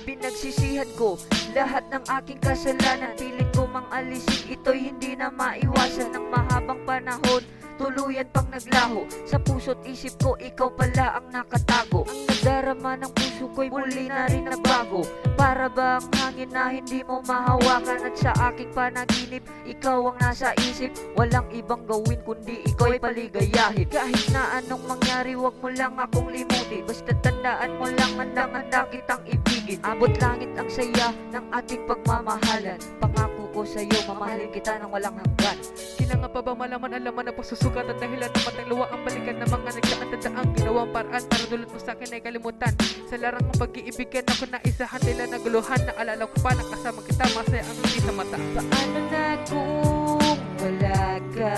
Pinagsisihan ko lahat ng aking kasalanan. Pilit ko mang alisin, ito'y hindi na maiwasan. Ng mahabang panahon, tuluyan pang naglaho. Sa puso't isip ko, ikaw pala ang nakatago. Ang nadarama ng puso ko'y muli na rin nagbago. Para ba ang hangin na hindi mo mahawakan? At sa aking panaginip, ikaw ang nasa isip. Walang ibang gawin kundi ikaw'y paligayahin. Kahit na anong mangyari, wag mo lang akong limutin. Basta tandaan mo lang, handang-handa kitang ibigin. Abot langit ang saya ng ating pagmamahalan. Pangako ko sa'yo, mamahalin kita ng walang hanggan. Kailangan pa ba malaman, alaman ang pagsusukat at dahilan ng matang luwa ang balikan ng mga nagkakatataang ginawang paraan para dulot mo sa akin ay kalimutan. Sa larang ng pag-iibigan ako na isahan nila naguluhan. Naalala ko pa na kasama kita, masaya ang hindi sa mata. Paano na kung wala ka?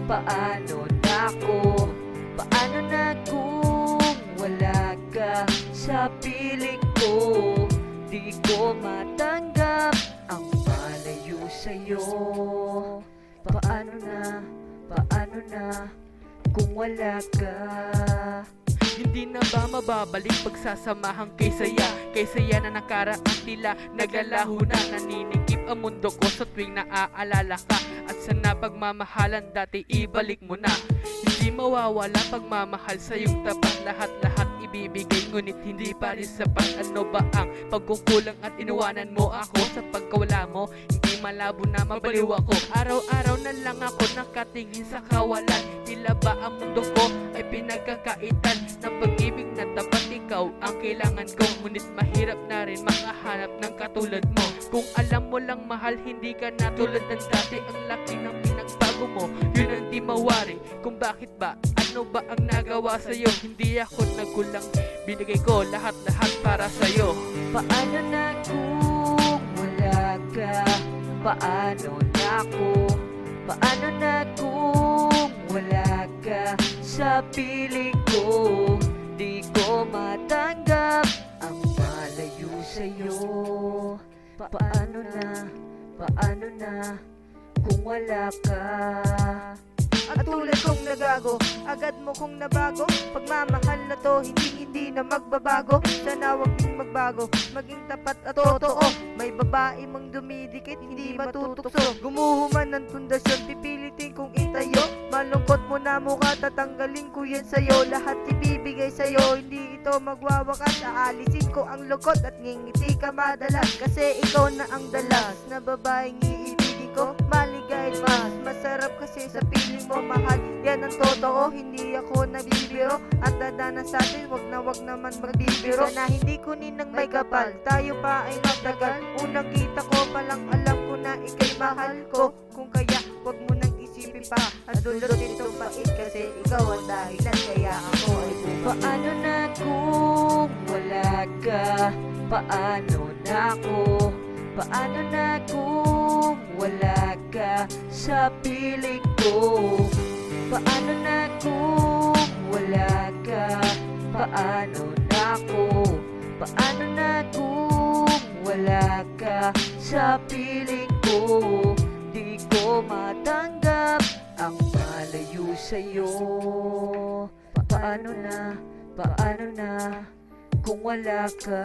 Paano na ako? Paano na kung wala ka sa piling ko? Di ko matanggap ang malayo sa'yo. Paano na kung wala ka? Hindi na ba mababalik pagsasamahan kay saya? Kay saya na nakaraan tila naglalaho na. Naninikip ang mundo ko sa tuwing naaalala ka. At sa napagmamahalan dati ibalik mo na. Hindi mawawala pagmamahal sa iyong tapat. Lahat-lahat ibibigay ngunit hindi pa rin sapat. Ano ba ang pagkukulang at iniwanan mo ako? Sa pagkawala mo hindi malabo na mabaliw ako. Araw-araw na lang ako nakatingin sa kawalan. Tila ba ang mundo ko ay pinagkakaitan ng pag-ibig na tapat. Ikaw ang kailangan ko, ngunit mahirap na rin makahanap ng katulad mo. Kung alam mo lang mahal, hindi ka na tulad ng dati. Ang laki ng pinagbago mo, yun ang di mawari. Kung bakit ba, ano ba ang nagawa sa'yo? Hindi ako nagulang, binigay ko lahat-lahat para sa'yo. Paano na kung wala ka? Paano na ako? Paano na kung wala ka sa piling ko? Di ko matanggap ang malayo sa'yo. Paano na kung wala ka? At tulad kong nagago, agad mo kong nabago. Pagmamahal na to, hindi na magbabago. Sana wag din magbago, maging tapat at totoo. May babae mang dumidikit, hindi matutukso. Gumuho man ng pundasyon, pipilitin kong itayo. Malungkot mo na mukha, tatanggalin ko yan sa'yo. Lahat ibibigay sa'yo, hindi ito magwawakas. Aalisin ko ang lungkot at ngingiti ka madalas. Kasi ikaw na ang dalas na babaeng iibigin ko. Maligay mas masarap kasi sa piling mo mahal. Yan ang totoo, hindi ako nagbibiro. At dadanas sa atin, wag naman magbibiro. Sana hindi kunin ng may kapal, tayo pa ay magtagal. Unang kita ko palang alam ko na ikay mahal ko. Kung kaya, wag mo nang isipin pa at dulutin itong pait. Kasi ikaw ang dahilan, kaya ako ay bumalik. Paano na kung wala ka? Paano na ako? Paano na kung wala ka sa piling ko? Paano na kung wala ka? Paano na ako? Paano na kung wala ka sa piling ko? Di ko matanggap ang malayo sa'yo. Paano na kung wala ka?